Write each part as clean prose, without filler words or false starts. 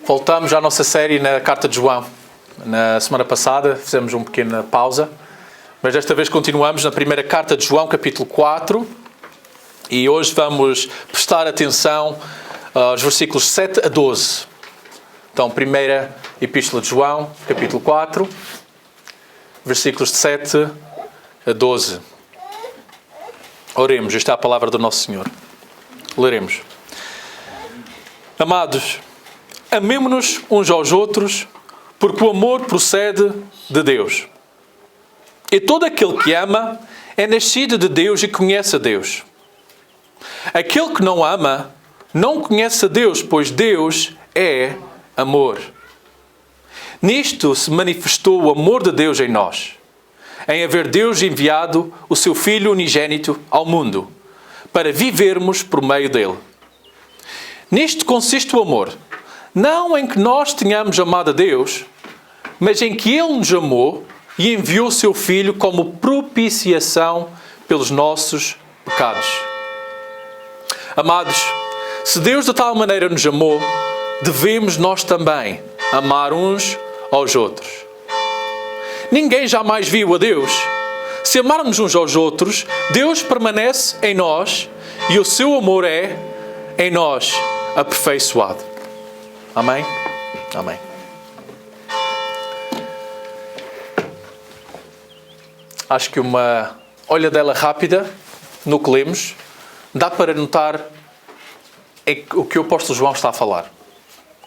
Voltamos à nossa série na Carta de João. Na semana passada fizemos uma pequena pausa, mas desta vez continuamos na primeira Carta de João, capítulo 4. E hoje vamos prestar atenção aos versículos 7 a 12. Então, primeira Epístola de João, capítulo 4, versículos de 7 a 12. Oremos, esta é a palavra do nosso Senhor. Leremos. Amados, amemo-nos uns aos outros, porque o amor procede de Deus. E todo aquele que ama é nascido de Deus e conhece a Deus. Aquele que não ama não conhece a Deus, pois Deus é amor. Nisto se manifestou o amor de Deus em nós, em haver Deus enviado o seu Filho unigênito ao mundo, para vivermos por meio dele. Nisto consiste o amor, não em que nós tenhamos amado a Deus, mas em que Ele nos amou e enviou o seu Filho como propiciação pelos nossos pecados. Amados, se Deus de tal maneira nos amou, devemos nós também amar uns aos outros. Ninguém jamais viu a Deus. Se amarmos uns aos outros, Deus permanece em nós e o seu amor é, em nós, aperfeiçoado. Amém? Amém. Acho que uma olhadela rápida no que lemos dá para notar o que o apóstolo João está a falar.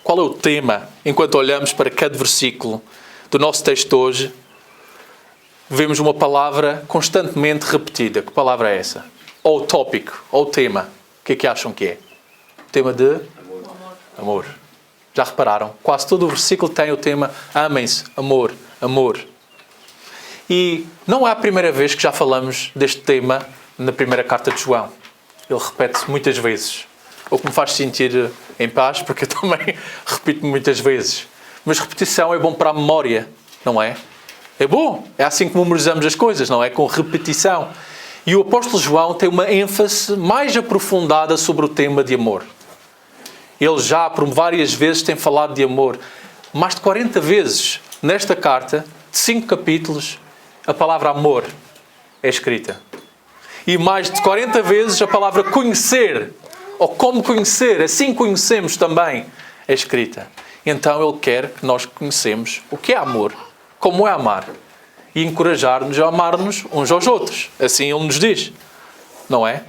Qual é o tema? Enquanto olhamos para cada versículo do nosso texto hoje, vemos uma palavra constantemente repetida. Que palavra é essa? Ou o tópico, ou o tema. O que é que acham que é? O tema de? Amor. Já repararam? Quase todo o versículo tem o tema amem-se, amor, amor. E não é a primeira vez que já falamos deste tema na primeira carta de João. Ele repete-se muitas vezes. O que me faz sentir em paz, porque eu também repito muitas vezes. Mas repetição é bom para a memória, não é? É bom. É assim que memorizamos as coisas, não é? Com repetição. E o apóstolo João tem uma ênfase mais aprofundada sobre o tema de amor. Ele já, por várias vezes, tem falado de amor. Mais de 40 vezes, nesta carta, de 5 capítulos, a palavra amor é escrita. E mais de 40 vezes a palavra conhecer, ou como conhecer, assim conhecemos também, é escrita. Então ele quer que nós conhecemos o que é amor, como é amar. E encorajar-nos a amar-nos uns aos outros. Assim ele nos diz, não é?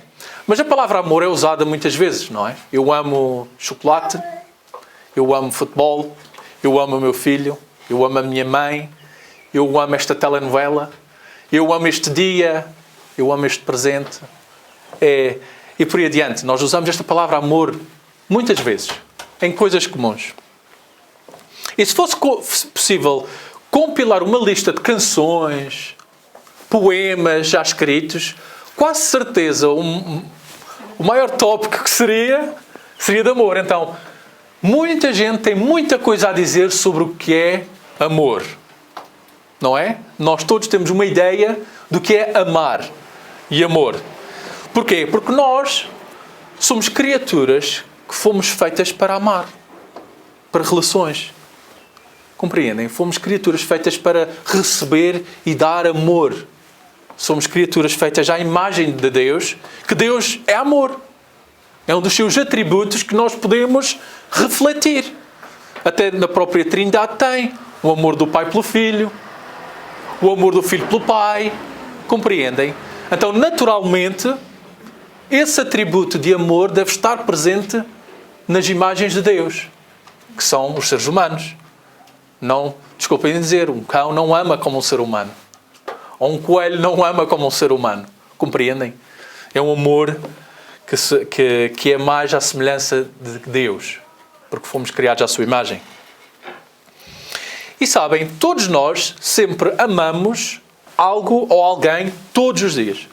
Mas a palavra amor é usada muitas vezes, não é? Eu amo chocolate, eu amo futebol, eu amo o meu filho, eu amo a minha mãe, eu amo esta telenovela, eu amo este dia, eu amo este presente. E por aí adiante, nós usamos esta palavra amor muitas vezes, em coisas comuns. E se fosse possível compilar uma lista de canções, poemas já escritos, quase certeza o maior tópico que seria de amor. Então, muita gente tem muita coisa a dizer sobre o que é amor. Não é? Nós todos temos uma ideia do que é amar e amor. Porquê? Porque nós somos criaturas que fomos feitas para amar. Para relações. Compreendem? Fomos criaturas feitas para receber e dar amor. Somos criaturas feitas à imagem de Deus, que Deus é amor. É um dos seus atributos que nós podemos refletir. Até na própria Trindade tem o amor do Pai pelo Filho, o amor do Filho pelo Pai. Compreendem? Então, naturalmente, esse atributo de amor deve estar presente nas imagens de Deus, que são os seres humanos. Não, desculpem dizer, um cão não ama como um ser humano. Ou um coelho não ama como um ser humano. Compreendem? É um amor que é mais à semelhança de Deus, porque fomos criados à sua imagem. E sabem, todos nós sempre amamos algo ou alguém todos os dias.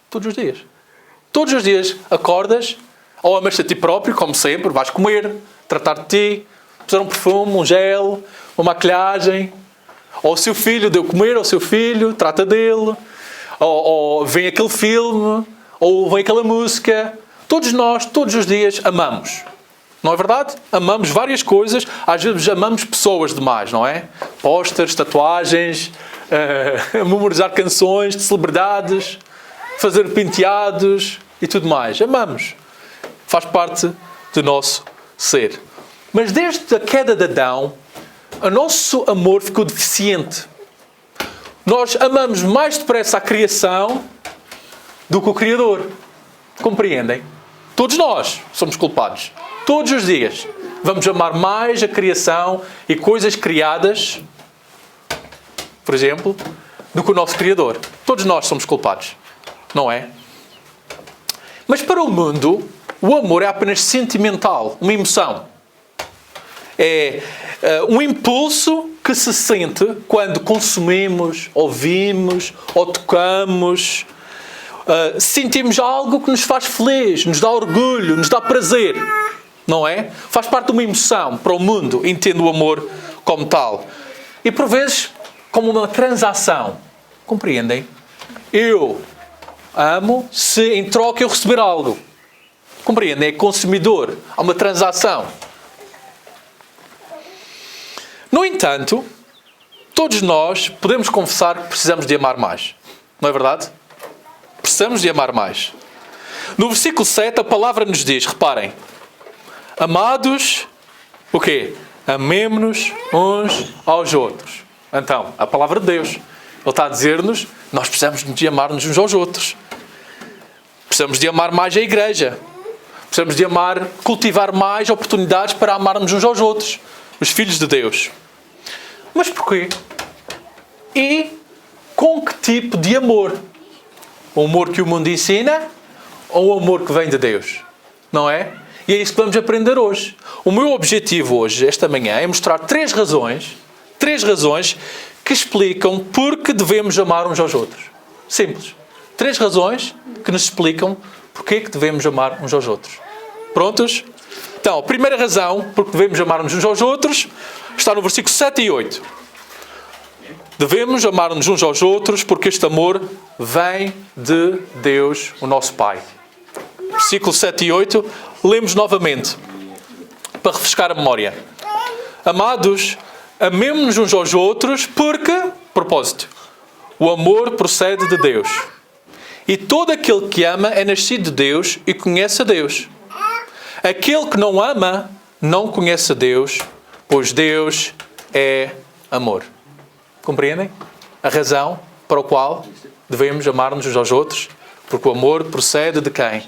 Todos os dias. Todos os dias acordas, ou amas-te a ti próprio, como sempre, vais comer, tratar de ti, usar um perfume, um gel, uma maquilhagem. Ou o seu filho deu comer ao seu filho, trata dele. Ou vem aquele filme, ou vem aquela música. Todos nós, todos os dias, amamos. não é verdade? Amamos várias coisas, às vezes amamos pessoas demais, não é? Pósteres, tatuagens, memorizar canções de celebridades, fazer penteados e tudo mais. Amamos. Faz parte do nosso ser. Mas desde a queda de Adão, o nosso amor ficou deficiente. Nós amamos mais depressa a criação do que o Criador. Compreendem? Todos nós somos culpados. Todos os dias. Vamos amar mais a criação e coisas criadas, por exemplo, do que o nosso Criador. Todos nós somos culpados. Não é? Mas para o mundo, o amor é apenas sentimental, uma emoção. É um impulso que se sente quando consumimos, ouvimos ou tocamos. Sentimos algo que nos faz feliz, nos dá orgulho, nos dá prazer. Não é? Faz parte de uma emoção para o mundo, entende o amor como tal. E por vezes, como uma transação. Compreendem? Eu amo se em troca eu receber algo. Compreendem? É consumidor. Há uma transação. No entanto, todos nós podemos confessar que precisamos de amar mais. Não é verdade? Precisamos de amar mais. No versículo 7, a palavra nos diz, reparem, amados, o quê? Amemo-nos uns aos outros. Então, a palavra de Deus. Ele está a dizer-nos, nós precisamos de amar-nos uns aos outros. Precisamos de amar mais a igreja. Precisamos de amar, cultivar mais oportunidades para amarmos uns aos outros. Os filhos de Deus. Mas porquê? E com que tipo de amor? O amor que o mundo ensina ou o amor que vem de Deus? Não é? E é isso que vamos aprender hoje. O meu objetivo hoje, esta manhã, é mostrar três razões que explicam porque devemos amar uns aos outros. Simples. 3 razões que nos explicam porque é que devemos amar uns aos outros. Prontos? Então, a primeira razão porque devemos amar-nos uns aos outros está no versículo 7 e 8. Devemos amar-nos uns aos outros porque este amor vem de Deus, o nosso Pai. Versículo 7 e 8, lemos novamente, para refrescar a memória. Amados, amemo-nos uns aos outros porque, propósito, o amor procede de Deus. E todo aquele que ama é nascido de Deus e conhece a Deus. Aquele que não ama não conhece a Deus, pois Deus é amor. Compreendem? A razão para a qual devemos amar-nos uns aos outros, porque o amor procede de quem?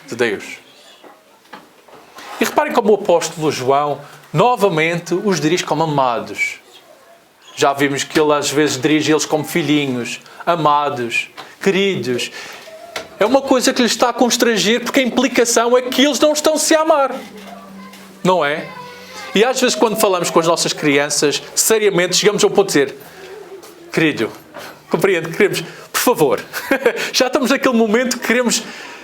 De Deus. E reparem como o apóstolo João novamente os dirige como amados. Já vimos que ele às vezes dirige eles como filhinhos, amados, queridos. É uma coisa que lhes está a constranger porque a implicação é que eles não estão-se a amar. Não é? E às vezes quando falamos com as nossas crianças, seriamente chegamos a um ponto de dizer: querido, compreende, queremos, por favor, já estamos naquele momento que queremos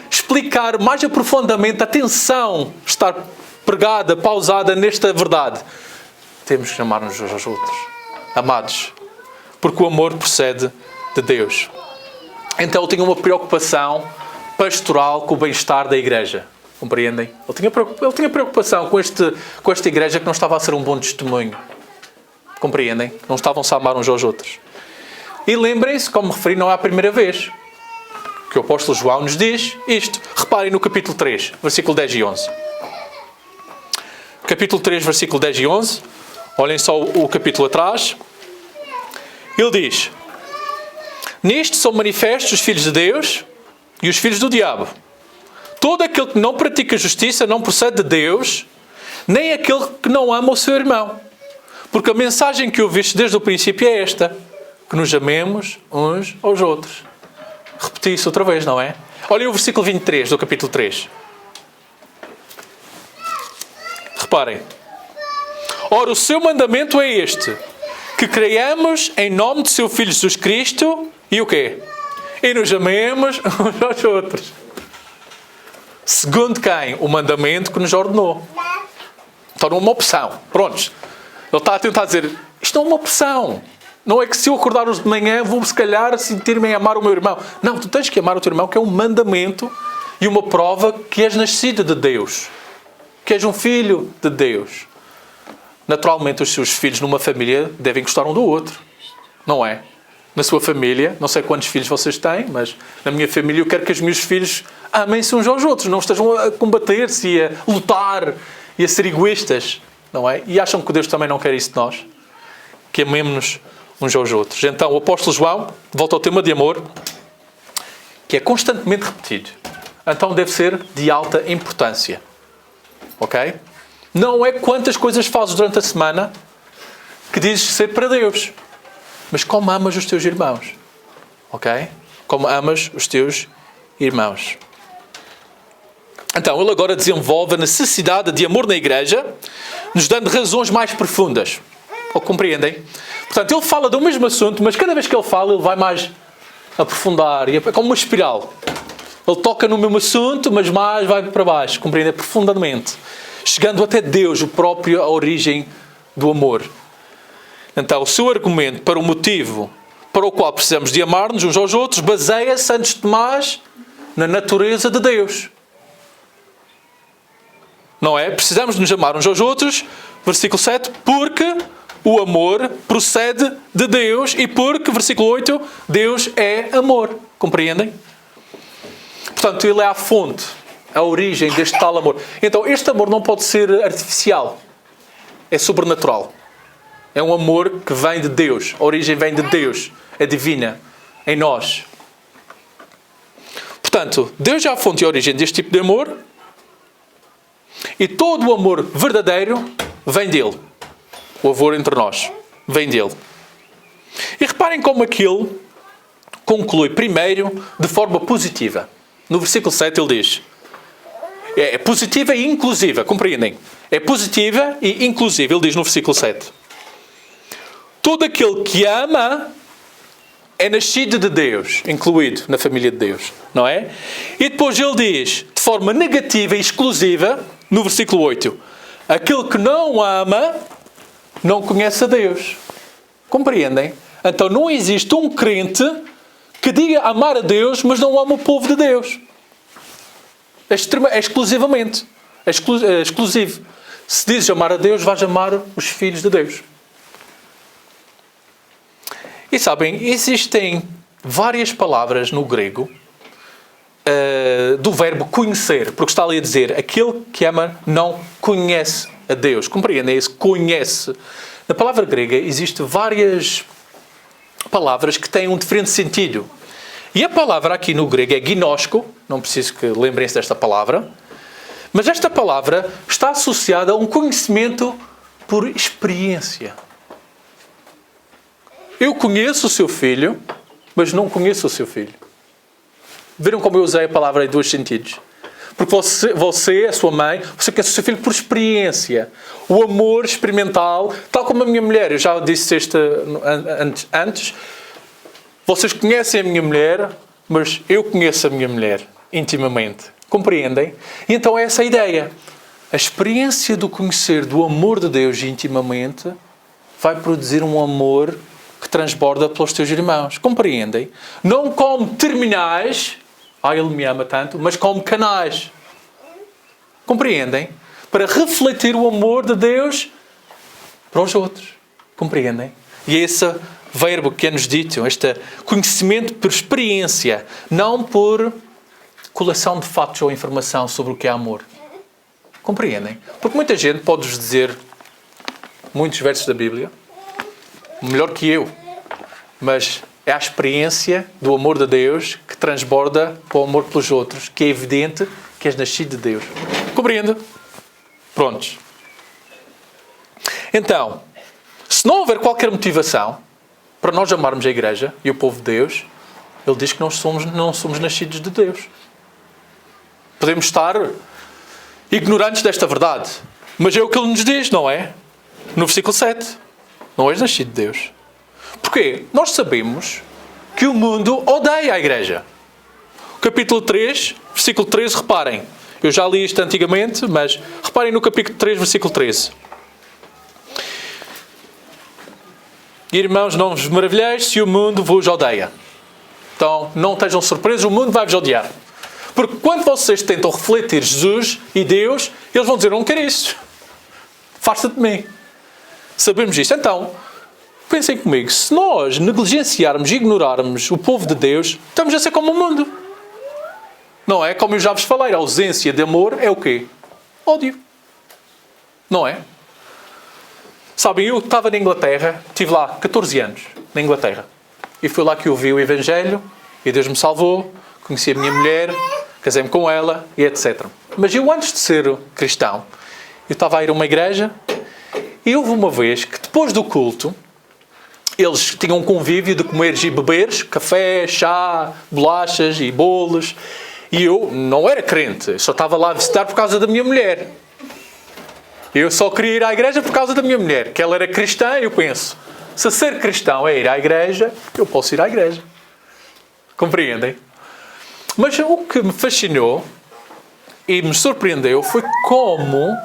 explicar mais aprofundadamente a atenção estar pregada, pausada nesta verdade. Temos que amar-nos uns aos outros. Amados. Porque o amor procede de Deus. Então ele tinha uma preocupação pastoral com o bem-estar da igreja. Compreendem? Ele tinha preocupação com esta igreja que não estava a ser um bom testemunho. Compreendem? Não estavam-se a amar uns aos outros. E lembrem-se, como me referi, não é a primeira vez que o apóstolo João nos diz isto. Reparem no capítulo 3, versículo 10 e 11. Capítulo 3, versículo 10 e 11. Olhem só o capítulo atrás. Ele diz: nisto são manifestos os filhos de Deus e os filhos do diabo. Todo aquele que não pratica justiça não procede de Deus, nem aquele que não ama o seu irmão. Porque a mensagem que ouviste desde o princípio é esta: que nos amemos uns aos outros. Repeti isso outra vez, não é? Olhem o versículo 23 do capítulo 3. Reparem. Ora, o seu mandamento é este: que creiamos em nome de seu Filho Jesus Cristo e o quê? E nos amemos uns aos outros. Segundo quem? O mandamento que nos ordenou. Então não é uma opção. Prontos. Ele está a tentar dizer, isto não é uma opção. Não é que se eu acordar hoje de manhã vou se calhar sentir-me em amar o meu irmão. Não, tu tens que amar o teu irmão, que é um mandamento e uma prova que és nascido de Deus. que és um filho de Deus. Naturalmente, os seus filhos numa família devem gostar um do outro. Não é? Na sua família, não sei quantos filhos vocês têm, mas na minha família eu quero que os meus filhos amem-se uns aos outros, não estejam a combater-se e a lutar e a ser egoístas. Não é? E acham que Deus também não quer isso de nós? Que amemos-nos uns aos outros. Então, o apóstolo João volta ao tema de amor, que é constantemente repetido. Então, deve ser de alta importância. Ok? Não é quantas coisas fazes durante a semana que dizes ser para Deus, mas como amas os teus irmãos. Ok? Como amas os teus irmãos. Então, ele agora desenvolve a necessidade de amor na igreja, nos dando razões mais profundas. Ou compreendem? Portanto, ele fala do mesmo assunto, mas cada vez que ele fala, ele vai mais aprofundar. É como uma espiral. Ele toca no mesmo assunto, mas mais vai para baixo. Compreendem? Profundamente. Chegando até Deus, o próprio, a origem do amor. Então, o seu argumento para o motivo para o qual precisamos de amar-nos uns aos outros baseia-se, antes de mais, na natureza de Deus. Não é? Precisamos nos amar uns aos outros, versículo 7, porque o amor procede de Deus e porque, versículo 8, Deus é amor. Compreendem? Portanto, ele é a fonte, a origem deste tal amor. Então, este amor não pode ser artificial. É sobrenatural. É um amor que vem de Deus. A origem vem de Deus. É divina. Em nós. Portanto, Deus é a fonte e a origem deste tipo de amor. E todo o amor verdadeiro vem dele. O amor entre nós vem dele. E reparem como aquilo conclui primeiro de forma positiva. No versículo 7 ele diz: é positiva e inclusiva, compreendem? É positiva e inclusiva. Ele diz no versículo 7: todo aquele que ama é nascido de Deus, incluído na família de Deus, não é? E depois ele diz, de forma negativa e exclusiva, no versículo 8: aquele que não ama não conhece a Deus. Compreendem? Então não existe um crente que diga amar a Deus, mas não ama o povo de Deus. É exclusivamente. É exclusivo. Se dizes amar a Deus, vais amar os filhos de Deus. E sabem, existem várias palavras no grego do verbo conhecer, porque está ali a dizer, aquele que ama não conhece a Deus. Compreendem? Esse conhece. Na palavra grega existem várias palavras que têm um diferente sentido. E a palavra aqui no grego é ginosko, não preciso que lembrem-se desta palavra, mas esta palavra está associada a um conhecimento por experiência. Eu conheço o seu filho, mas não conheço o seu filho. Viram como eu usei a palavra em dois sentidos? Porque você, a sua mãe, você conhece o seu filho por experiência. O amor experimental, tal como a minha mulher. Eu já disse isto antes. Vocês conhecem a minha mulher, mas eu conheço a minha mulher intimamente. Compreendem? E então é essa a ideia. A experiência do conhecer do amor de Deus intimamente vai produzir um amor que transborda pelos teus irmãos. Compreendem? Não como terminais, ele me ama tanto, mas como canais. Compreendem? Para refletir o amor de Deus para os outros. Compreendem? E é esse verbo que é-nos dito, este conhecimento por experiência, não por coleção de fatos ou informação sobre o que é amor. Compreendem? Porque muita gente pode-vos dizer muitos versos da Bíblia, melhor que eu, mas é a experiência do amor de Deus que transborda para o amor pelos outros, que é evidente que és nascido de Deus. Compreende? Prontos. Então, se não houver qualquer motivação para nós amarmos a igreja e o povo de Deus, ele diz que não somos nascidos de Deus. Podemos estar ignorantes desta verdade, mas é o que ele nos diz, não é? No versículo 7. Não és nascido de Deus. Porquê? Nós sabemos que o mundo odeia a igreja. Capítulo 3, versículo 13, reparem. Eu já li isto antigamente, mas reparem no capítulo 3, versículo 13. Irmãos, não vos maravilheis se o mundo vos odeia. Então, não estejam surpresos, o mundo vai-vos odiar. Porque quando vocês tentam refletir Jesus e Deus, eles vão dizer, eu não quero isso. Afasta-te de mim. Sabemos isto. Então, pensem comigo, se nós negligenciarmos e ignorarmos o povo de Deus, estamos a ser como o mundo. Não é? Como eu já vos falei, a ausência de amor é o quê? Ódio. Não é? Sabem, eu estava na Inglaterra, estive lá 14 anos, na Inglaterra. E foi lá que eu ouvi o Evangelho, e Deus me salvou, conheci a minha mulher, casei-me com ela, e etc. Mas eu, antes de ser cristão, eu estava a ir a uma igreja, e houve uma vez que, depois do culto, eles tinham um convívio de comeres e beberes, café, chá, bolachas e bolos. E eu não era crente, eu só estava lá a visitar por causa da minha mulher. Eu só queria ir à igreja por causa da minha mulher, que ela era cristã, e eu penso, se ser cristão é ir à igreja, eu posso ir à igreja. Compreendem? Mas o que me fascinou e me surpreendeu foi como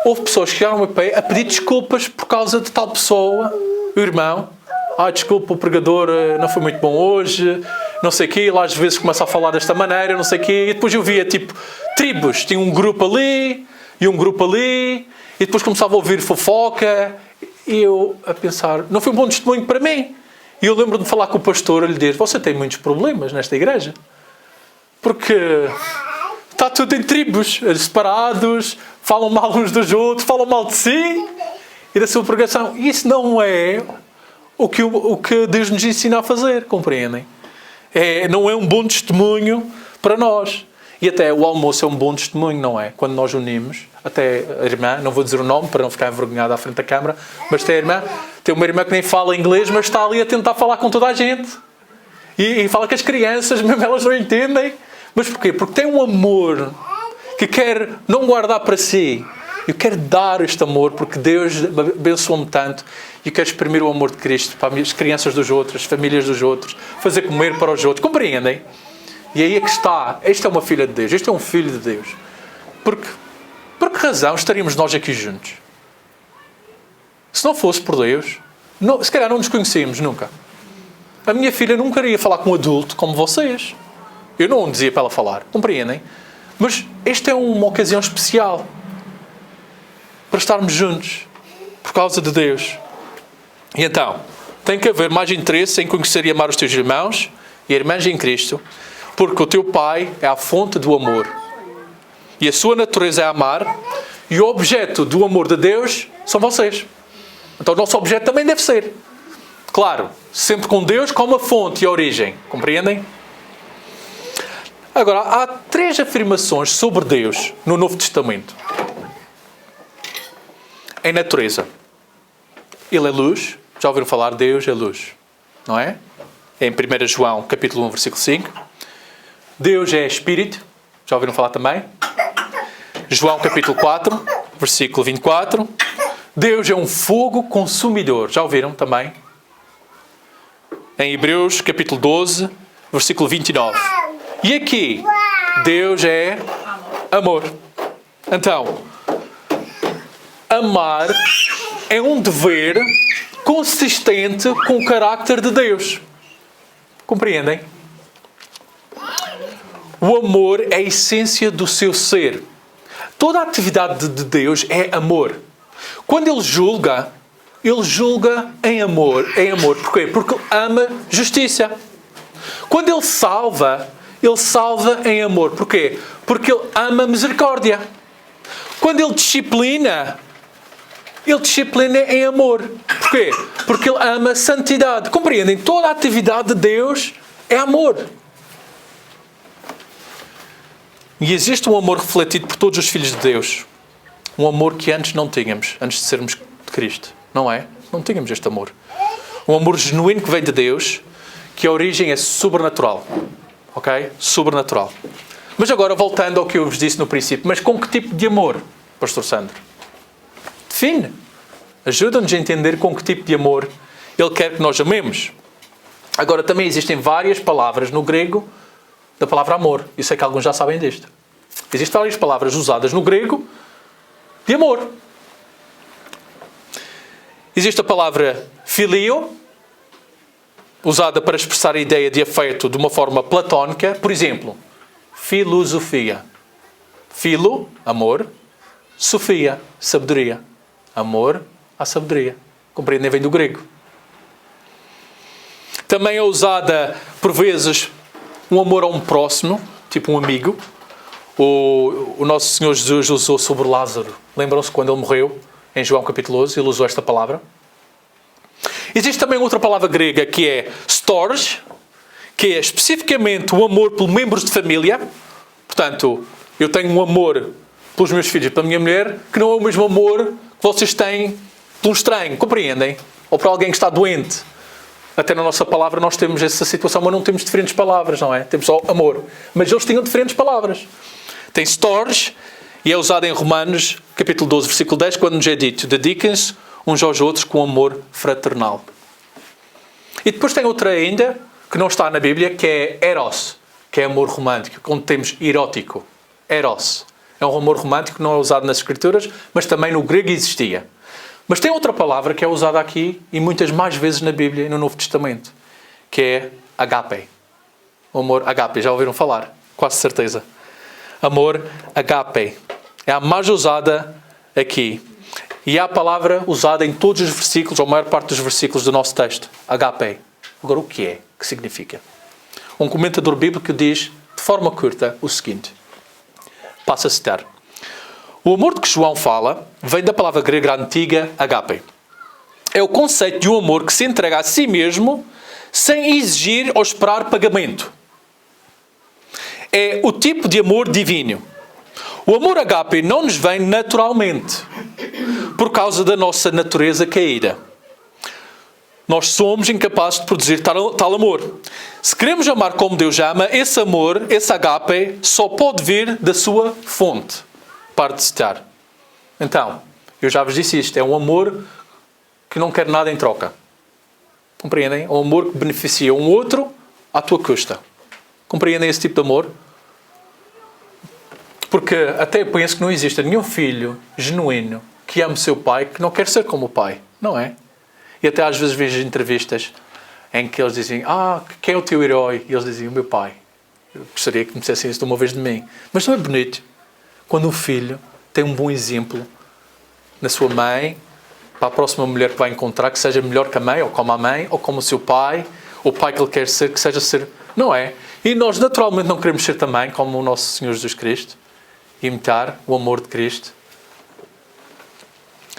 houve pessoas que chegaram a pedir desculpas por causa de tal pessoa, o irmão. Desculpa, o pregador não foi muito bom hoje, não sei o quê. Lá às vezes começa a falar desta maneira, não sei o quê. E depois eu via, tipo, tribos. Tinha um grupo ali e um grupo ali. E depois começava a ouvir fofoca. E eu a pensar, não foi um bom testemunho para mim. E eu lembro-me de falar com o pastor e lhe dizer, você tem muitos problemas nesta igreja. Porque está tudo em tribos, separados, falam mal uns dos outros, falam mal de si e da sua pregação. Isso não é o que Deus nos ensina a fazer, compreendem? Não é um bom testemunho para nós. E até o almoço é um bom testemunho, não é? Quando nós unimos, até a irmã, não vou dizer o nome para não ficar envergonhada à frente da câmara, mas tem uma irmã que nem fala inglês, mas está ali a tentar falar com toda a gente. E fala com as crianças, mesmo elas não entendem. Mas porquê? Porque tem um amor que quer não guardar para si. Eu quero dar este amor porque Deus abençoou-me tanto e eu quero exprimir o amor de Cristo para as crianças dos outros, as famílias dos outros, fazer comer para os outros. Compreendem? E aí é que está. Esta é uma filha de Deus. Este é um filho de Deus. Por que razão estaríamos nós aqui juntos? Se não fosse por Deus, se calhar não nos conhecíamos nunca. A minha filha nunca iria falar com um adulto como vocês. Eu não dizia para ela falar. Compreendem? Mas esta é uma ocasião especial para estarmos juntos por causa de Deus. E então, tem que haver mais interesse em conhecer e amar os teus irmãos e irmãs em Cristo, porque o teu Pai é a fonte do amor. E a sua natureza é amar, e o objeto do amor de Deus são vocês. Então o nosso objeto também deve ser. Claro, sempre com Deus como a fonte e a origem. Compreendem? Agora, há 3 afirmações sobre Deus no Novo Testamento. Em natureza. Ele é luz. Já ouviram falar? Deus é luz. Não é? Em 1 João, capítulo 1, versículo 5. Deus é Espírito. Já ouviram falar também? João, capítulo 4, versículo 24. Deus é um fogo consumidor. Já ouviram também? Em Hebreus, capítulo 12, versículo 29. E aqui, Deus é amor. Então, amar é um dever consistente com o carácter de Deus. Compreendem? O amor é a essência do seu ser. Toda a atividade de Deus é amor. Quando Ele julga em amor. Porquê? Porque Ele ama justiça. Quando Ele salva em amor. Porquê? Porque Ele ama misericórdia. Quando Ele disciplina em amor. Porquê? Porque Ele ama santidade. Compreendem? Toda a atividade de Deus é amor. E existe um amor refletido por todos os filhos de Deus. Um amor que antes não tínhamos, antes de sermos de Cristo. Não é? Não tínhamos este amor. Um amor genuíno que vem de Deus, que a origem é sobrenatural. Ok? Sobrenatural. Mas agora, voltando ao que eu vos disse no princípio, mas com que tipo de amor, Pastor Sandro? Define. Ajuda-nos a entender com que tipo de amor Ele quer que nós amemos. Agora, também existem várias palavras no grego da palavra amor. Eu sei que alguns já sabem disto. Existem várias palavras usadas no grego de amor. Existe a palavra filio, usada para expressar a ideia de afeto de uma forma platónica. Por exemplo, filosofia. Filo, amor. Sofia, sabedoria. Amor à sabedoria. Compreendem? Vem do grego. Também é usada, por vezes, um amor a um próximo, tipo um amigo. O nosso Senhor Jesus usou sobre Lázaro. Lembram-se quando ele morreu, em João capítulo 11, ele usou esta palavra. Existe também outra palavra grega que é storge, que é especificamente o amor por membros de família. Portanto, eu tenho um amor pelos meus filhos e pela minha mulher que não é o mesmo amor que vocês têm por um estranho. Compreendem? Ou por alguém que está doente. Até na nossa palavra nós temos essa situação, mas não temos diferentes palavras, não é? Temos só amor. Mas eles tinham diferentes palavras. Tem storge, e é usado em Romanos, capítulo 12, versículo 10, quando nos é dito: dediquem-se uns aos outros com amor fraternal. E depois tem outra ainda, que não está na Bíblia, que é eros, que é amor romântico, onde temos erótico. Eros. É um amor romântico que não é usado nas Escrituras, mas também no grego existia. Mas tem outra palavra que é usada aqui, e muitas mais vezes na Bíblia e no Novo Testamento, que é agape. O amor agape, já ouviram falar? Quase certeza. Amor agape. É a mais usada aqui. E é a palavra usada em todos os versículos, ou a maior parte dos versículos do nosso texto. Agape. Agora, o que é? O que significa? Um comentador bíblico diz, de forma curta, o seguinte. Passo a citar. O amor de que João fala vem da palavra grega antiga agape. É o conceito de um amor que se entrega a si mesmo sem exigir ou esperar pagamento. É o tipo de amor divino. O amor agape não nos vem naturalmente, por causa da nossa natureza caída. Nós somos incapazes de produzir tal amor. Se queremos amar como Deus ama, esse amor, esse agape, só pode vir da sua fonte. Pare de citar. Então, eu já vos disse isto, é um amor que não quer nada em troca. Compreendem? É um amor que beneficia um outro à tua custa. Compreendem esse tipo de amor? Porque até eu penso que não existe nenhum filho genuíno que ame seu pai que não quer ser como o pai. Não é? E até às vezes vejo entrevistas em que eles dizem: quem é o teu herói? E eles dizem: o meu pai. Eu gostaria que me dissessem isso de uma vez de mim. Mas não é bonito quando um filho tem um bom exemplo na sua mãe, para a próxima mulher que vai encontrar, que seja melhor que a mãe, ou como a mãe, ou como o seu pai, o pai que ele quer ser, que seja ser... Não é? E nós naturalmente não queremos ser também como o nosso Senhor Jesus Cristo, imitar o amor de Cristo.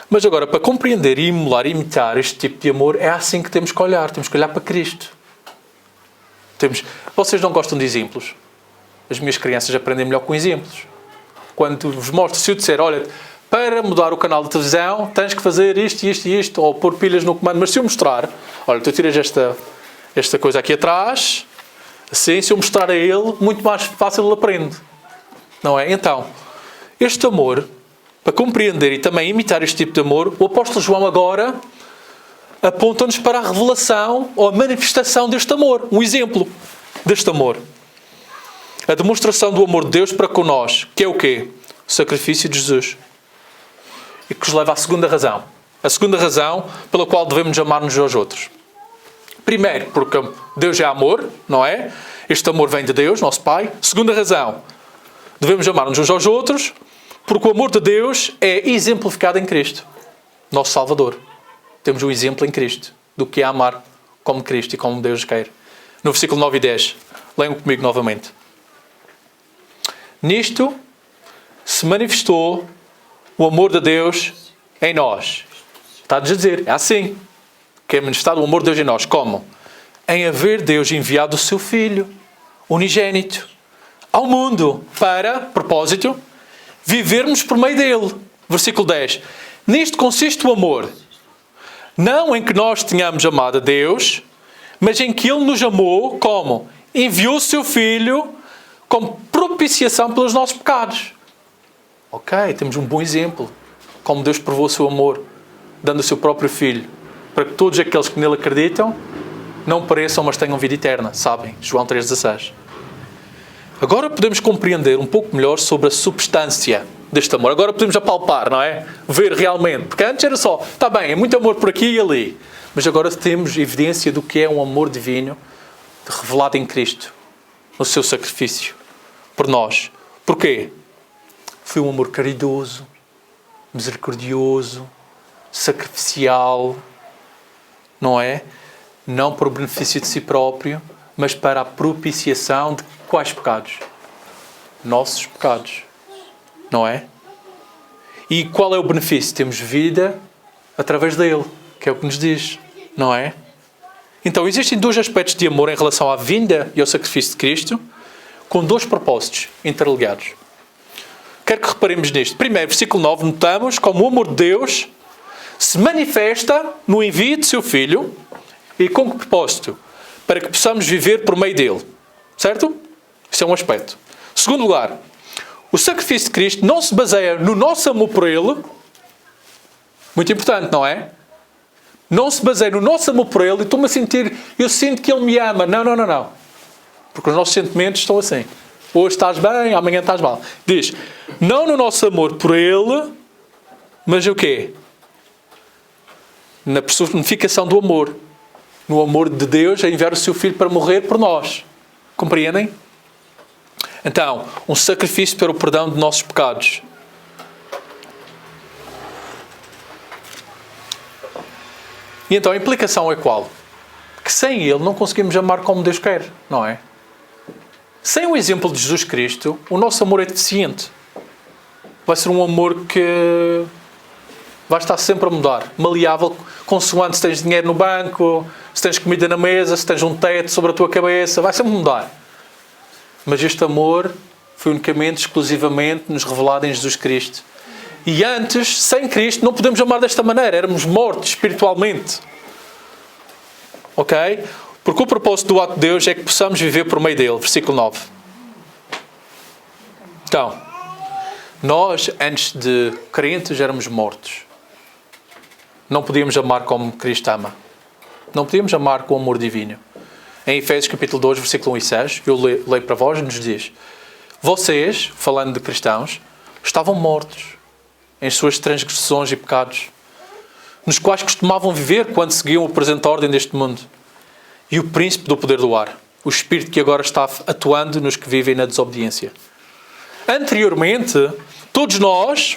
Mas agora, para compreender e emular e imitar este tipo de amor, é assim que temos que olhar para Cristo. Vocês não gostam de exemplos? As minhas crianças aprendem melhor com exemplos. Quando vos mostro, se eu disser, olha, para mudar o canal de televisão, tens que fazer isto, isto e isto, ou pôr pilhas no comando. Mas se eu mostrar, olha, tu tiras esta coisa aqui atrás, assim, se eu mostrar a ele, muito mais fácil ele aprende. Não é? Então, este amor, para compreender e também imitar este tipo de amor, o apóstolo João agora aponta-nos para a revelação ou a manifestação deste amor. Um exemplo deste amor. A demonstração do amor de Deus para com nós, que é o quê? O sacrifício de Jesus. E que nos leva à segunda razão. A segunda razão pela qual devemos amar-nos aos outros. Primeiro, porque Deus é amor, não é? Este amor vem de Deus, nosso Pai. Segunda razão, devemos amar-nos uns aos outros, porque o amor de Deus é exemplificado em Cristo, nosso Salvador. Temos um exemplo em Cristo do que é amar como Cristo e como Deus quer. No versículo 9 e 10, leiam comigo novamente. Nisto se manifestou o amor de Deus em nós. Está-nos a dizer, é assim que é manifestado o amor de Deus em nós. Como? Em haver Deus enviado o seu Filho, unigênito, ao mundo para, propósito, vivermos por meio dele. Versículo 10. Nisto consiste o amor. Não em que nós tenhamos amado a Deus, mas em que Ele nos amou como? Enviou o seu Filho como propiciação pelos nossos pecados. Ok, temos um bom exemplo. Como Deus provou o seu amor, dando o seu próprio Filho, para que todos aqueles que nele acreditam não pereçam, mas tenham vida eterna. Sabem? João 3,16. Agora podemos compreender um pouco melhor sobre a substância deste amor. Agora podemos apalpar, não é? Ver realmente. Porque antes era só, está bem, é muito amor por aqui e ali. Mas agora temos evidência do que é um amor divino revelado em Cristo, no seu sacrifício, por nós. Porquê? Foi um amor caridoso, misericordioso, sacrificial, não é? Não por benefício de si próprio, mas para a propiciação de quais pecados? Nossos pecados, não é? E qual é o benefício? Temos vida através dele, que é o que nos diz, não é? Então, existem dois aspectos de amor em relação à vinda e ao sacrifício de Cristo, com dois propósitos interligados. Quero que reparemos nisto. Primeiro, versículo 9, notamos como o amor de Deus se manifesta no envio de seu Filho e com que propósito? Para que possamos viver por meio dele. Certo? Isso é um aspecto. Segundo lugar, o sacrifício de Cristo não se baseia no nosso amor por ele. Muito importante, não é? Não se baseia no nosso amor por ele e estou-me a sentir, eu sinto que ele me ama. Não. Porque os nossos sentimentos estão assim. Hoje estás bem, amanhã estás mal. Diz, não no nosso amor por ele, mas o quê? Na personificação do amor. No amor de Deus a enviar o seu Filho para morrer por nós. Compreendem? Então, um sacrifício para o perdão de nossos pecados. E então a implicação é qual? Que sem ele não conseguimos amar como Deus quer, não é? Sem o exemplo de Jesus Cristo, o nosso amor é deficiente. Vai ser um amor que vai estar sempre a mudar. Maleável, consoante se tens dinheiro no banco, se tens comida na mesa, se tens um teto sobre a tua cabeça, vai sempre mudar. Mas este amor foi unicamente, exclusivamente, nos revelado em Jesus Cristo. E antes, sem Cristo, não podemos amar desta maneira. Éramos mortos espiritualmente. Ok? Porque o propósito do ato de Deus é que possamos viver por meio dele. Versículo 9. Então, nós, antes de crentes, éramos mortos. Não podíamos amar como Cristo ama. Não podíamos amar com o amor divino. Em Efésios capítulo 2, versículo 1 e 6, eu leio para vós, nos diz: vocês, falando de cristãos, estavam mortos em suas transgressões e pecados, nos quais costumavam viver quando seguiam a presente ordem deste mundo. E o príncipe do poder do ar, o espírito que agora está atuando nos que vivem na desobediência. Anteriormente, todos nós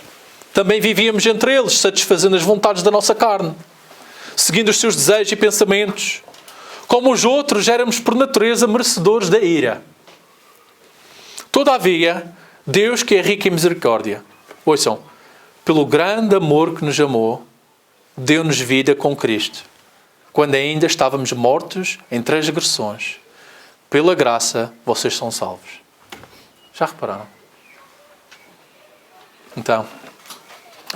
também vivíamos entre eles, satisfazendo as vontades da nossa carne, seguindo os seus desejos e pensamentos. Como os outros, éramos por natureza merecedores da ira. Todavia, Deus, que é rico em misericórdia, ouçam, pelo grande amor que nos amou, deu-nos vida com Cristo, quando ainda estávamos mortos em transgressões. Pela graça, vocês são salvos. Já repararam? Então,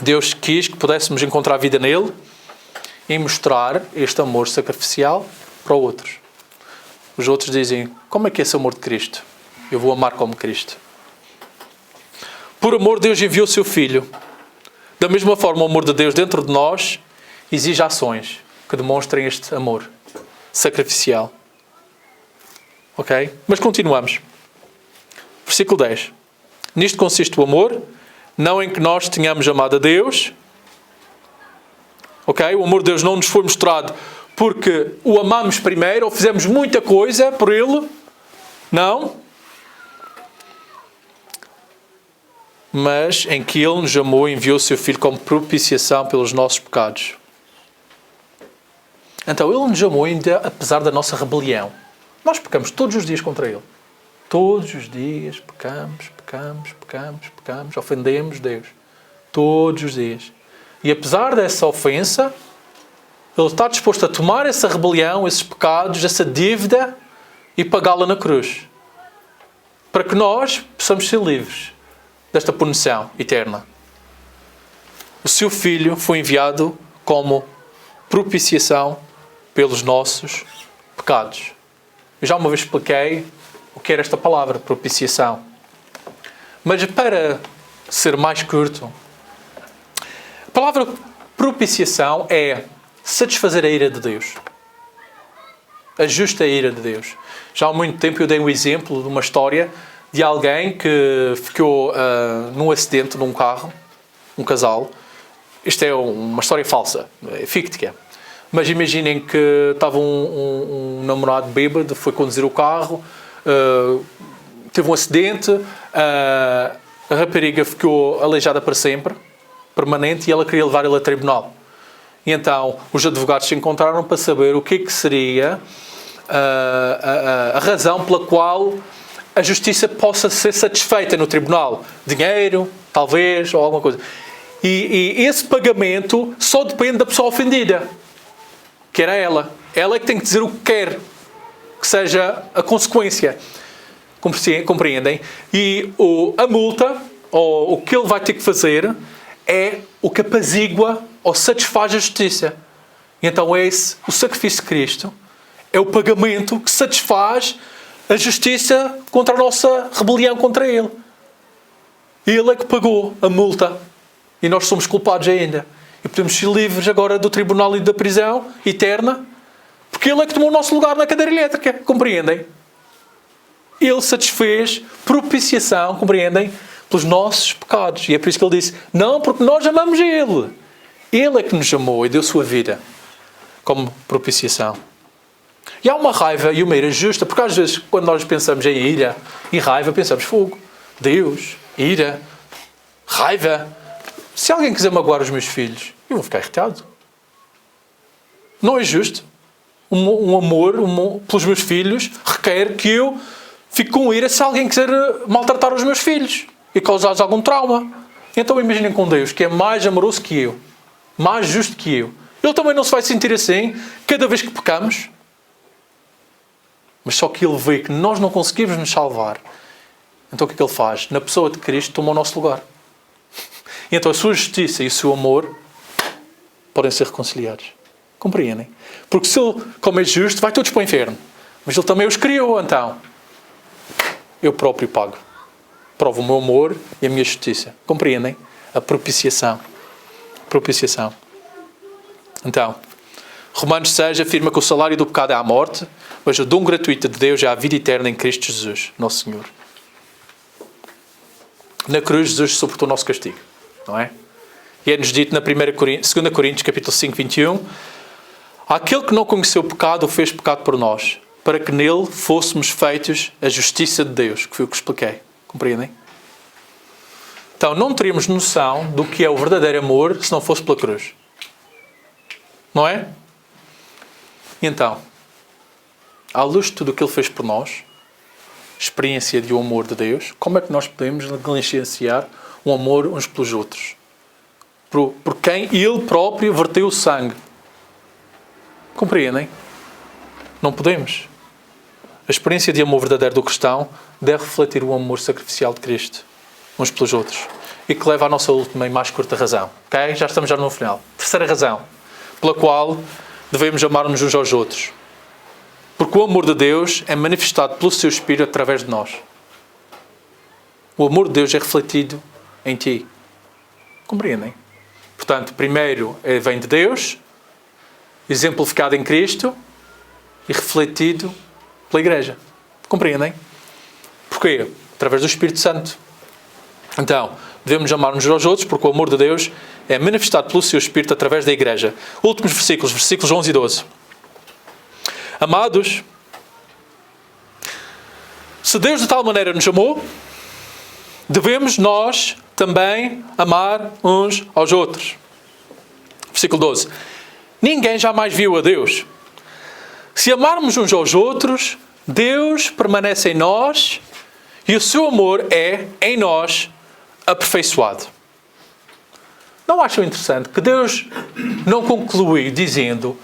Deus quis que pudéssemos encontrar vida nele e mostrar este amor sacrificial para outros. Os outros dizem, como é que é esse amor de Cristo? Eu vou amar como Cristo. Por amor, Deus enviou o seu Filho. Da mesma forma, o amor de Deus dentro de nós exige ações que demonstrem este amor sacrificial. Ok? Mas continuamos. Versículo 10. Nisto consiste o amor, não em que nós tenhamos amado a Deus. Ok? O amor de Deus não nos foi mostrado porque o amamos primeiro ou fizemos muita coisa por Ele. Não. Mas em que Ele nos amou e enviou o seu Filho como propiciação pelos nossos pecados. Então, Ele nos amou ainda apesar da nossa rebelião. Nós pecamos todos os dias contra Ele. Todos os dias pecamos, ofendemos Deus. Todos os dias. E apesar dessa ofensa, Ele está disposto a tomar essa rebelião, esses pecados, essa dívida e pagá-la na cruz. Para que nós possamos ser livres desta punição eterna. O seu Filho foi enviado como propiciação pelos nossos pecados. Eu já uma vez expliquei o que era esta palavra, propiciação. Mas para ser mais curto, a palavra propiciação é satisfazer a ira de Deus. A justa ira de Deus. Já há muito tempo eu dei um exemplo de uma história de alguém que ficou num acidente num carro, um casal. Isto é uma história falsa, é fictícia. Mas imaginem que estava um namorado bêbado, foi conduzir o carro, teve um acidente, a rapariga ficou aleijada para sempre, permanente, e ela queria levar ele a tribunal. E então os advogados se encontraram para saber o que é que seria a razão pela qual a justiça possa ser satisfeita no tribunal. Dinheiro, talvez, ou alguma coisa. E esse pagamento só depende da pessoa ofendida, que era ela. Ela é que tem que dizer o que quer que seja a consequência. Compreendem? E a multa, ou o que ele vai ter que fazer, é o que apazigua ou satisfaz a justiça. E então é esse, o sacrifício de Cristo, é o pagamento que satisfaz a justiça contra a nossa rebelião contra Ele. Ele é que pagou a multa. E nós somos culpados ainda. E podemos ser livres agora do tribunal e da prisão eterna, porque Ele é que tomou o nosso lugar na cadeira elétrica. Compreendem? Ele satisfez propiciação, compreendem? Pelos nossos pecados. E é por isso que Ele disse, não, porque nós amamos Ele. Ele é que nos amou e deu sua vida como propiciação. E há uma raiva e uma ira justa, porque às vezes, quando nós pensamos em ira e raiva, pensamos fogo, Deus, ira, raiva. Se alguém quiser magoar os meus filhos, eu vou ficar irritado. Não é justo. Um amor pelos meus filhos requer que eu fique com ira se alguém quiser maltratar os meus filhos e causar-lhes algum trauma. Então imaginem com Deus, que é mais amoroso que eu, mais justo que eu. Ele também não se vai sentir assim cada vez que pecamos. Mas só que Ele vê que nós não conseguimos nos salvar. Então o que é que Ele faz? Na pessoa de Cristo toma o nosso lugar. E então a sua justiça e o seu amor podem ser reconciliados. Compreendem? Porque se Ele, como é justo, vai todos para o inferno. Mas Ele também os criou, então. Eu próprio pago. Provo o meu amor e a minha justiça. Compreendem? A propiciação. Propiciação. Então, Romanos 6 afirma que o salário do pecado é a morte, mas o dom gratuito de Deus é a vida eterna em Cristo Jesus, nosso Senhor. Na cruz, Jesus suportou o nosso castigo. Não é? E é-nos dito na 2 Coríntios, capítulo 5, 21, aquele que não conheceu o pecado o fez pecado por nós, para que nele fôssemos feitos a justiça de Deus, que foi o que expliquei. Compreendem? Então, não teríamos noção do que é o verdadeiro amor se não fosse pela cruz. Não é? E então, à luz de tudo o que Ele fez por nós, experiência de um amor de Deus, como é que nós podemos negligenciar o amor uns pelos outros? Por quem Ele próprio verteu o sangue. Compreendem? Não podemos. A experiência de amor verdadeiro do cristão deve refletir o amor sacrificial de Cristo, uns pelos outros. E que leva à nossa última e mais curta razão. Ok? Já estamos no final. Terceira razão, pela qual devemos amar-nos uns aos outros. Porque o amor de Deus é manifestado pelo seu Espírito através de nós. O amor de Deus é refletido em ti. Compreendem? Portanto, primeiro vem de Deus, exemplificado em Cristo e refletido pela Igreja. Compreendem? Porquê? Através do Espírito Santo. Então, devemos amar-nos uns aos outros porque o amor de Deus é manifestado pelo seu Espírito através da Igreja. Últimos versículos 11 e 12. Amados, se Deus de tal maneira nos amou, devemos nós também amar uns aos outros. Versículo 12. Ninguém jamais viu a Deus. Se amarmos uns aos outros, Deus permanece em nós e o seu amor é, em nós, aperfeiçoado. Não acham interessante que Deus não conclui dizendo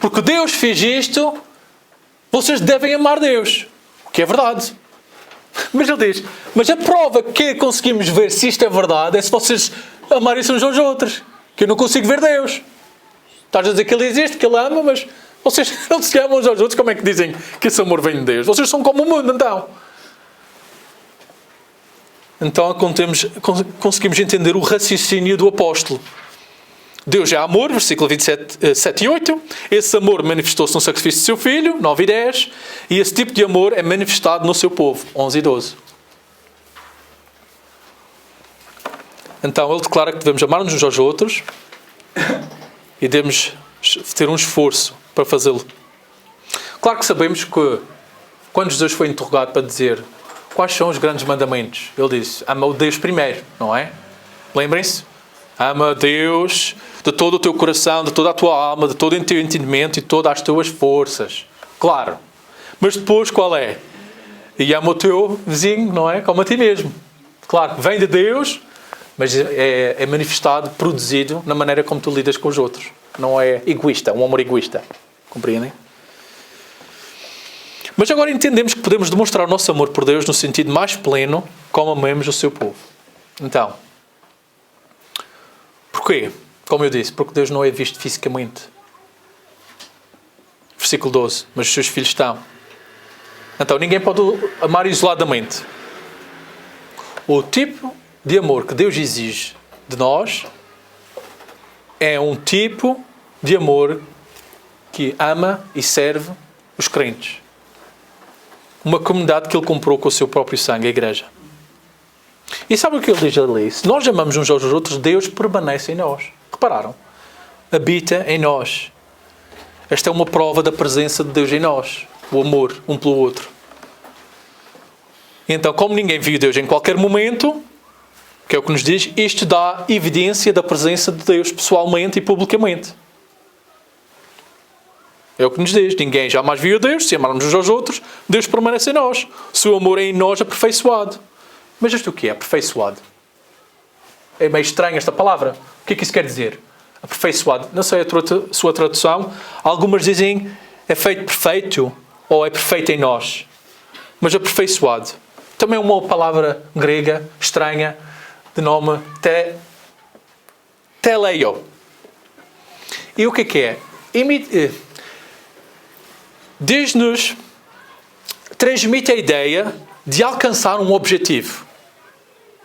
porque Deus fez isto, vocês devem amar Deus. O que é verdade. Mas Ele diz, mas a prova que conseguimos ver se isto é verdade é se vocês amarem-se uns aos outros. Que eu não consigo ver Deus. Estás a dizer que Ele existe, que Ele ama, mas vocês não se amam uns aos outros. Como é que dizem que esse amor vem de Deus? Vocês são como o mundo, então. Então conseguimos entender o raciocínio do apóstolo. Deus é amor, versículo 27, 7 e 8. Esse amor manifestou-se no sacrifício do seu Filho, 9 e 10. E esse tipo de amor é manifestado no seu povo, 11 e 12. Então ele declara que devemos amar-nos uns aos outros e devemos ter um esforço para fazê-lo. Claro que sabemos que quando Jesus foi interrogado para dizer quais são os grandes mandamentos? Ele disse, ama o Deus primeiro, não é? Lembrem-se? Ama a Deus de todo o teu coração, de toda a tua alma, de todo o teu entendimento e de todas as tuas forças. Claro. Mas depois qual é? E ama o teu vizinho, não é? Como a ti mesmo. Claro, vem de Deus, mas é manifestado, produzido na maneira como tu lidas com os outros. Não é egoísta, um amor egoísta. Compreendem? Mas agora entendemos que podemos demonstrar o nosso amor por Deus no sentido mais pleno, como amamos o seu povo. Então, porquê? Como eu disse, porque Deus não é visto fisicamente. Versículo 12. Mas os seus filhos estão. Então, ninguém pode amar isoladamente. O tipo de amor que Deus exige de nós é um tipo de amor que ama e serve os crentes. Uma comunidade que Ele comprou com o seu próprio sangue, a igreja. E sabe o que Ele diz ali? Se nós amamos uns aos outros, Deus permanece em nós. Repararam? Habita em nós. Esta é uma prova da presença de Deus em nós. O amor um pelo outro. Então, como ninguém viu Deus em qualquer momento, que é o que nos diz, isto dá evidência da presença de Deus pessoalmente e publicamente. É o que nos diz. Ninguém jamais viu Deus. Se amarmos uns aos outros, Deus permanece em nós. O seu amor é em nós aperfeiçoado. Mas isto o que é? Aperfeiçoado. É meio estranho esta palavra. O que é que isso quer dizer? Aperfeiçoado. Não sei a sua tradução. Algumas dizem é feito perfeito ou é perfeito em nós. Mas aperfeiçoado. Também é uma palavra grega estranha de nome teleio. E o que é? Diz-nos, transmite a ideia de alcançar um objetivo.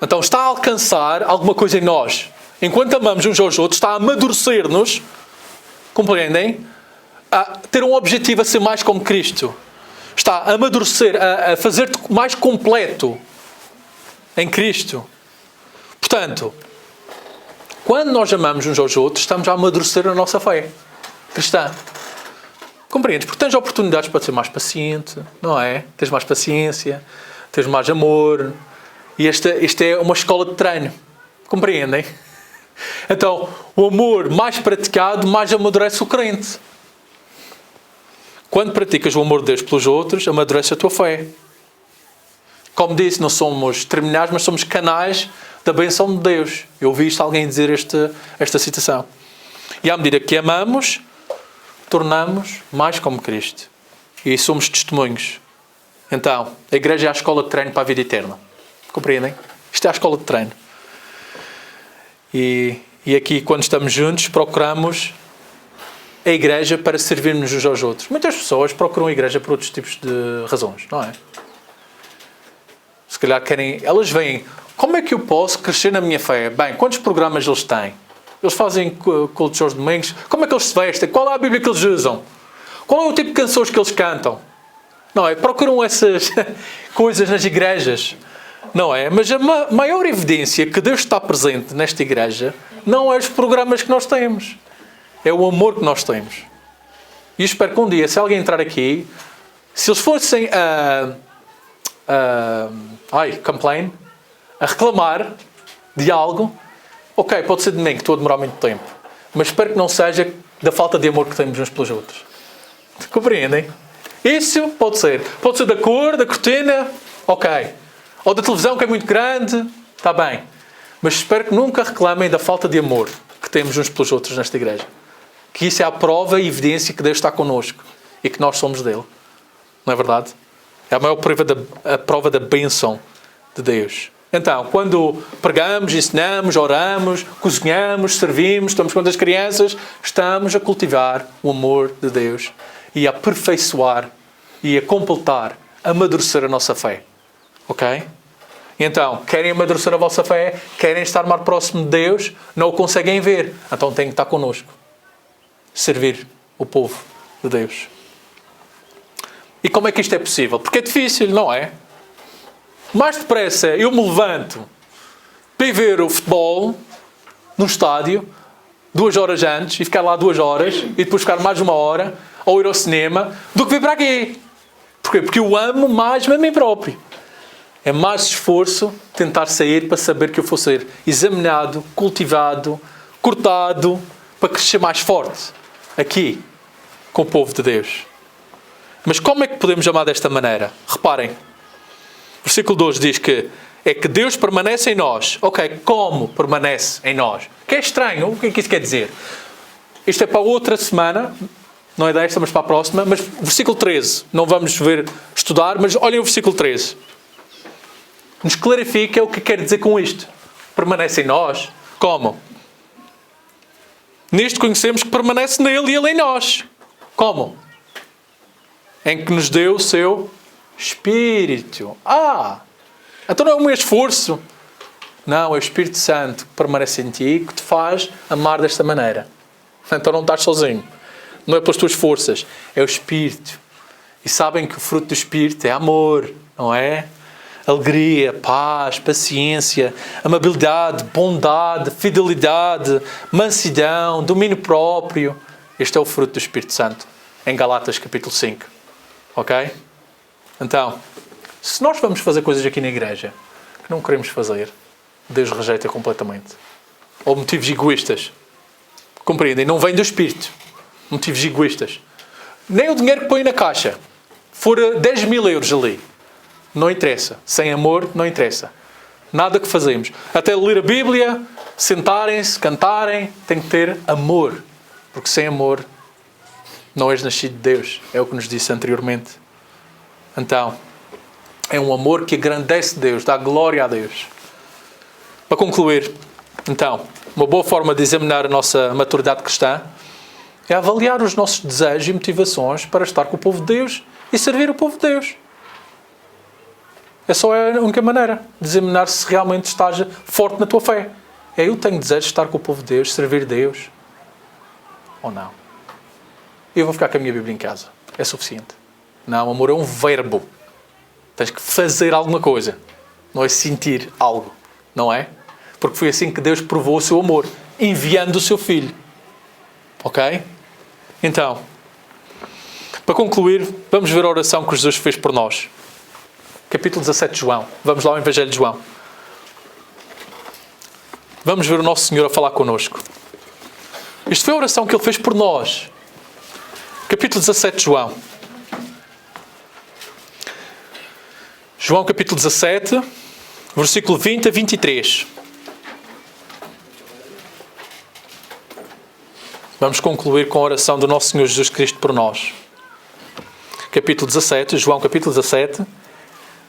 Então está a alcançar alguma coisa em nós. Enquanto amamos uns aos outros, está a amadurecer-nos, compreendem? A ter um objetivo a ser mais como Cristo. Está a amadurecer, a fazer-te mais completo em Cristo. Portanto, quando nós amamos uns aos outros, estamos a amadurecer a nossa fé cristã. Compreendes? Porque tens oportunidades para ser mais paciente, não é? Tens mais paciência, tens mais amor. E esta é uma escola de treino. Compreendem? Então, o amor mais praticado, mais amadurece o crente. Quando praticas o amor de Deus pelos outros, amadurece a tua fé. Como disse, não somos terminais, mas somos canais da bênção de Deus. Eu ouvi alguém dizer esta citação. E à medida que amamos, tornamos mais como Cristo. E somos testemunhos. Então, a igreja é a escola de treino para a vida eterna. Compreendem? Isto é a escola de treino. E aqui, quando estamos juntos, procuramos a igreja para servirmos uns aos outros. Muitas pessoas procuram a igreja por outros tipos de razões, não é? Se calhar querem... Elas veem, como é que eu posso crescer na minha fé? Bem, quantos programas eles têm? Eles fazem cultos aos domingos? Como é que eles se vestem? Qual é a Bíblia que eles usam? Qual é o tipo de canções que eles cantam? Não é? Procuram essas coisas nas igrejas. Não é? Mas a maior evidência que Deus está presente nesta igreja não é os programas que nós temos. É o amor que nós temos. E espero que um dia, se alguém entrar aqui, se eles fossem complain, a reclamar de algo, ok, pode ser de mim, que estou a demorar muito tempo. Mas espero que não seja da falta de amor que temos uns pelos outros. Compreendem? Isso pode ser. Pode ser da cor, da cortina, ok. Ou da televisão, que é muito grande, está bem. Mas espero que nunca reclamem da falta de amor que temos uns pelos outros nesta igreja. Que isso é a prova e evidência que Deus está connosco e que nós somos dele. Não é verdade? É a maior prova da bênção de Deus. Então, quando pregamos, ensinamos, oramos, cozinhamos, servimos, estamos com as crianças, estamos a cultivar o amor de Deus e a aperfeiçoar e a completar, a amadurecer a nossa fé. Ok? Então, querem amadurecer a vossa fé, querem estar mais próximo de Deus, não o conseguem ver, então têm que estar connosco. Servir o povo de Deus. E como é que isto é possível? Porque é difícil, não é? Mais depressa eu me levanto para ir ver o futebol num estádio 2 horas antes e ficar lá 2 horas e depois ficar mais 1 hora ou ir ao cinema do que vir para aqui. Porquê? Porque eu amo mais a mim próprio. É mais esforço tentar sair para saber que eu vou ser examinado, cultivado, cortado, para crescer mais forte. Aqui, com o povo de Deus. Mas como é que podemos amar desta maneira? Reparem. Versículo 2 diz que é que Deus permanece em nós. Ok, como permanece em nós? Que é estranho. O que é que isso quer dizer? Isto é para outra semana. Não é desta, mas para a próxima. Mas versículo 13. Não vamos ver, estudar, mas olhem o versículo 13. Nos clarifica o que quer dizer com isto. Permanece em nós. Como? Nisto conhecemos que permanece nele e ele em nós. Como? Em que nos deu o seu Espírito. Então não é o meu esforço. Não, é o Espírito Santo que permanece em ti, que te faz amar desta maneira. Então não estás sozinho. Não é pelas tuas forças. É o Espírito. E sabem que o fruto do Espírito é amor, não é? Alegria, paz, paciência, amabilidade, bondade, fidelidade, mansidão, domínio próprio. Este é o fruto do Espírito Santo. Em Galatas capítulo 5. Ok? Então, se nós vamos fazer coisas aqui na igreja que não queremos fazer, Deus rejeita completamente. Ou motivos egoístas. Compreendem? Não vem do Espírito. Motivos egoístas. Nem o dinheiro que põe na caixa. For 10.000 euros ali. Não interessa. Sem amor, não interessa. Nada que fazemos. Até ler a Bíblia, sentarem-se, cantarem, tem que ter amor. Porque sem amor, não és nascido de Deus. É o que nos disse anteriormente. Então, é um amor que engrandece Deus, dá glória a Deus. Para concluir, então, uma boa forma de examinar a nossa maturidade cristã é avaliar os nossos desejos e motivações para estar com o povo de Deus e servir o povo de Deus. É só a única maneira de examinar se realmente estás forte na tua fé. Eu tenho desejo de estar com o povo de Deus, servir Deus, ou não? Eu vou ficar com a minha Bíblia em casa. É suficiente. Não, amor é um verbo. Tens que fazer alguma coisa. Não é sentir algo. Não é? Porque foi assim que Deus provou o seu amor. Enviando o seu Filho. Ok? Então, para concluir, vamos ver a oração que Jesus fez por nós. Capítulo 17 de João. Vamos lá ao Evangelho de João. Vamos ver o nosso Senhor a falar connosco. Isto foi a oração que Ele fez por nós. Capítulo 17 de João. João capítulo 17, versículo 20 a 23. Vamos concluir com a oração do nosso Senhor Jesus Cristo por nós. Capítulo 17, João capítulo 17,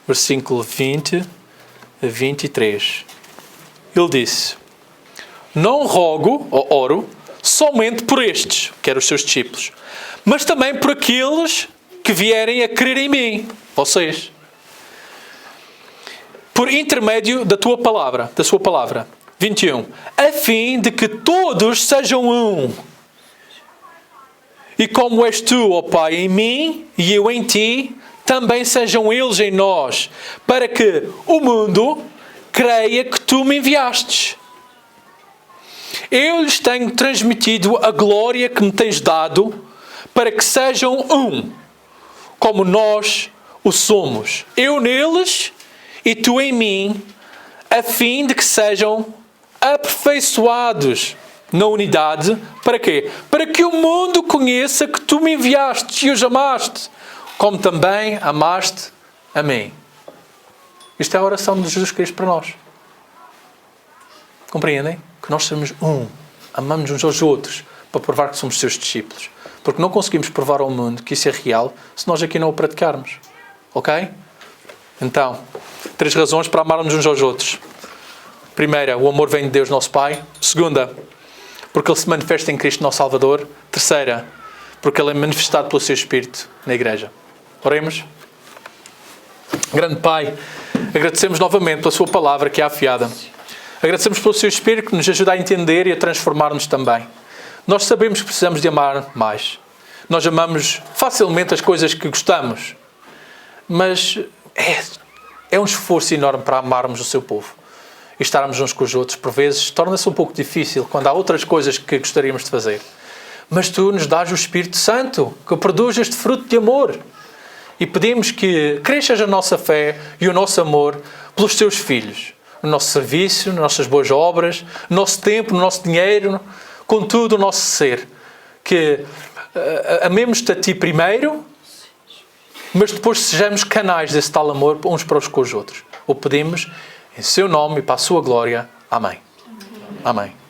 versículo 20 a 23. Ele disse: Não rogo, ou oro, somente por estes, que eram os seus discípulos, mas também por aqueles que vierem a crer em mim, vocês, por intermédio da tua palavra, da sua palavra. 21. A fim de que todos sejam um. E como és tu, ó Pai, em mim e eu em ti, também sejam eles em nós, para que o mundo creia que tu me enviastes. Eu lhes tenho transmitido a glória que me tens dado, para que sejam um, como nós o somos. Eu neles e tu em mim, a fim de que sejam aperfeiçoados na unidade. Para quê? Para que o mundo conheça que tu me enviaste e os amaste, como também amaste a mim. Isto é a oração de Jesus Cristo para nós. Compreendem? Que nós somos um. Amamos uns aos outros para provar que somos seus discípulos. Porque não conseguimos provar ao mundo que isso é real se nós aqui não o praticarmos. Ok? Então, 3 razões para amarmos uns aos outros. Primeira, o amor vem de Deus, nosso Pai. Segunda, porque Ele se manifesta em Cristo, nosso Salvador. Terceira, porque Ele é manifestado pelo seu Espírito na Igreja. Oremos. Grande Pai, agradecemos novamente pela sua palavra que é afiada. Agradecemos pelo seu Espírito que nos ajuda a entender e a transformar-nos também. Nós sabemos que precisamos de amar mais. Nós amamos facilmente as coisas que gostamos. Mas é um esforço enorme para amarmos o seu povo. E estarmos uns com os outros, por vezes, torna-se um pouco difícil quando há outras coisas que gostaríamos de fazer. Mas tu nos dás o Espírito Santo, que produz este fruto de amor. E pedimos que cresças a nossa fé e o nosso amor pelos teus filhos. No nosso serviço, nas nossas boas obras, no nosso tempo, no nosso dinheiro, com tudo o nosso ser. Que amemos-te a ti primeiro, mas depois sejamos canais desse tal amor uns para os outros. O pedimos em seu nome e para a sua glória. Amém. Amém.